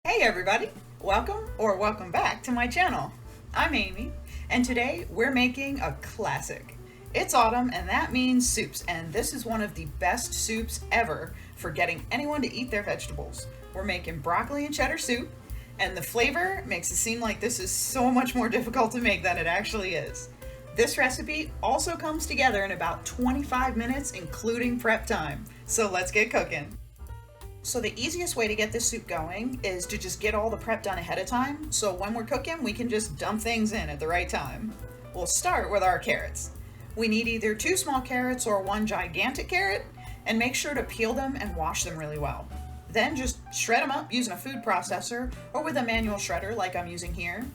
Hey everybody, welcome back to my channel. I'm Amy, and today we're making a classic. It's autumn and that means soups, and this is one of the best soups ever for getting anyone to eat their vegetables. We're making broccoli and cheddar soup, and the flavor makes it seem like this is so much more difficult to make than it actually is. This recipe also comes together in about 25 minutes, including prep time. So let's get cooking. So the easiest way to get this soup going is to just get all the prep done ahead of time, so when we're cooking, we can just dump things in at the right time. We'll start with our carrots. We need either 2 small carrots or 1 gigantic carrot, and make sure to peel them and wash them really well. Then just shred them up using a food processor or with a manual shredder like I'm using here.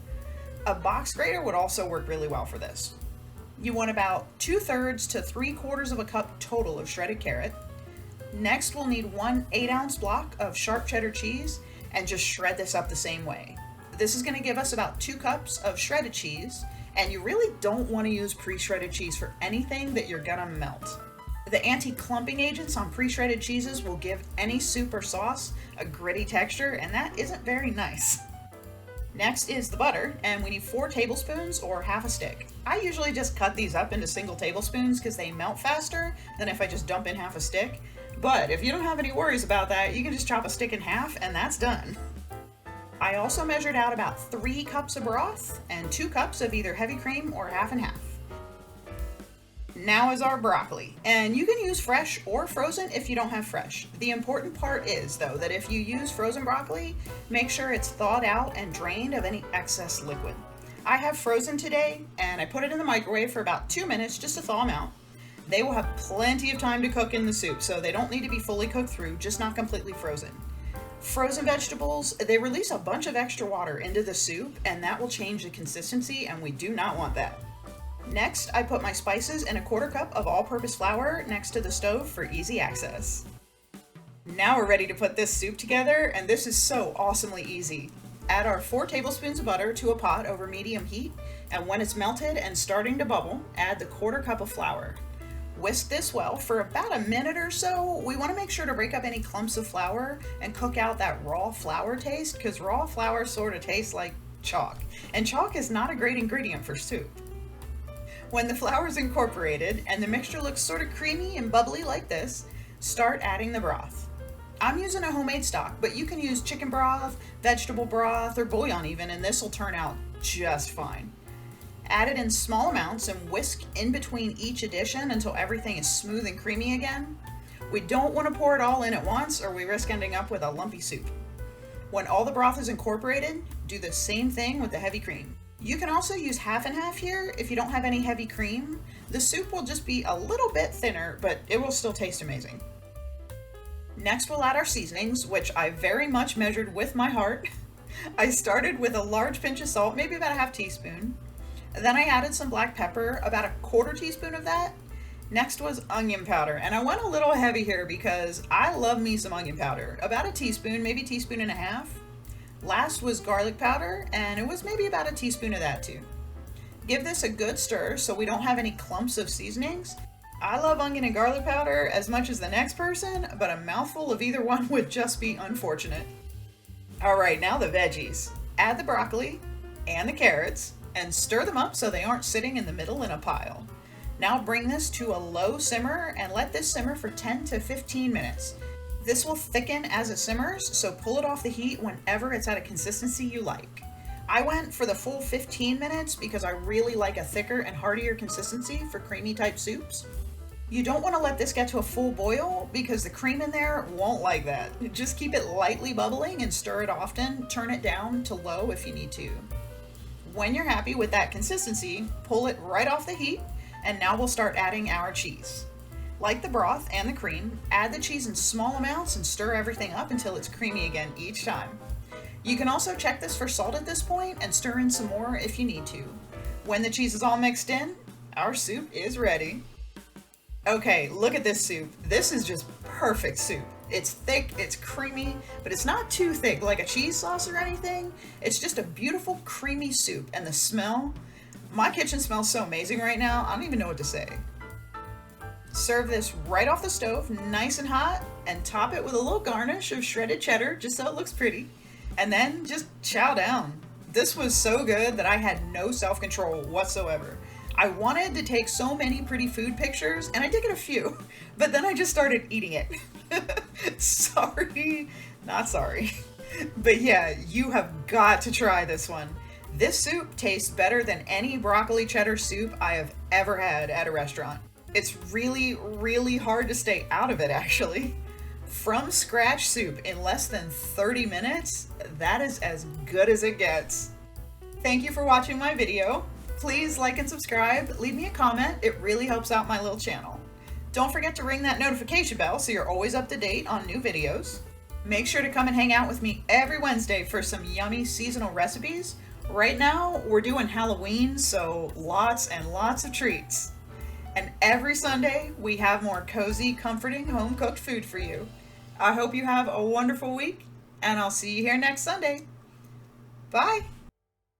A box grater would also work really well for this. You want about 2/3 to 3/4 of a cup total of shredded carrot. Next, we'll need 1 8-ounce block of sharp cheddar cheese and just shred this up the same way. This is going to give us about 2 cups of shredded cheese, and you really don't want to use pre-shredded cheese for anything that you're going to melt. The anti-clumping agents on pre-shredded cheeses will give any soup or sauce a gritty texture, and that isn't very nice. Next is the butter, and we need 4 tablespoons or half a stick. I usually just cut these up into single tablespoons because they melt faster than if I just dump in half a stick. But if you don't have any worries about that, you can just chop a stick in half and that's done. I also measured out about 3 cups of broth and 2 cups of either heavy cream or half and half. Now is our broccoli, and you can use fresh or frozen if you don't have fresh. The important part is, though, that if you use frozen broccoli, make sure it's thawed out and drained of any excess liquid. I have frozen today, and I put it in the microwave for about 2 minutes just to thaw them out. They will have plenty of time to cook in the soup, so they don't need to be fully cooked through, just not completely frozen. Frozen vegetables, they release a bunch of extra water into the soup, and that will change the consistency, and we do not want that. Next, I put my spices in a 1/4 cup of all-purpose flour next to the stove for easy access. Now we're ready to put this soup together, and this is so awesomely easy. Add our 4 tablespoons of butter to a pot over medium heat, and when it's melted and starting to bubble, add the 1/4 cup of flour. Whisk this well for about a minute or so. We want to make sure to break up any clumps of flour and cook out that raw flour taste, because raw flour sort of tastes like chalk, and chalk is not a great ingredient for soup. When the flour is incorporated and the mixture looks sort of creamy and bubbly like this, start adding the broth. I'm using a homemade stock, but you can use chicken broth, vegetable broth, or bouillon even, and this will turn out just fine. Add it in small amounts and whisk in between each addition until everything is smooth and creamy again. We don't want to pour it all in at once or we risk ending up with a lumpy soup. When all the broth is incorporated, do the same thing with the heavy cream. You can also use half and half here if you don't have any heavy cream. The soup will just be a little bit thinner, but it will still taste amazing. Next, we'll add our seasonings, which I very much measured with my heart. I started with a large pinch of salt, maybe about a half teaspoon. Then I added some black pepper, about a 1/4 teaspoon of that. Next was onion powder, and I went a little heavy here because I love me some onion powder. About a teaspoon, maybe a teaspoon and a half. Last was garlic powder, and it was maybe about a teaspoon of that too. Give this a good stir so we don't have any clumps of seasonings. I love onion and garlic powder as much as the next person, but a mouthful of either one would just be unfortunate. Alright, now the veggies. Add the broccoli and the carrots, and stir them up so they aren't sitting in the middle in a pile. Now bring this to a low simmer and let this simmer for 10 to 15 minutes. This will thicken as it simmers, so pull it off the heat whenever it's at a consistency you like. I went for the full 15 minutes because I really like a thicker and heartier consistency for creamy type soups. You don't want to let this get to a full boil because the cream in there won't like that. Just keep it lightly bubbling and stir it often. Turn it down to low if you need to. When you're happy with that consistency, pull it right off the heat, and now we'll start adding our cheese. Like the broth and the cream, add the cheese in small amounts and stir everything up until it's creamy again each time. You can also check this for salt at this point and stir in some more if you need to. When the cheese is all mixed in, our soup is ready. Okay, look at this soup. This is just perfect soup. It's thick, it's creamy, but it's not too thick like a cheese sauce or anything. It's just a beautiful creamy soup, and the smell, my kitchen smells so amazing right now, I don't even know what to say. Serve this right off the stove, nice and hot, and top it with a little garnish of shredded cheddar, just so it looks pretty. and then just chow down. This was so good that I had no self-control whatsoever. I wanted to take so many pretty food pictures, and I did get a few, but then I just started eating it. Sorry, not sorry. But yeah, you have got to try this one. This soup tastes better than any broccoli cheddar soup I have ever had at a restaurant. It's really, really hard to stay out of it, actually. From scratch soup in less than 30 minutes, that is as good as it gets. Thank you for watching my video. Please like and subscribe, leave me a comment, it really helps out my little channel. Don't forget to ring that notification bell so you're always up to date on new videos. Make sure to come and hang out with me every Wednesday for some yummy seasonal recipes. Right now, we're doing Halloween, so lots and lots of treats. And every Sunday, we have more cozy, comforting, home-cooked food for you. I hope you have a wonderful week, and I'll see you here next Sunday. Bye!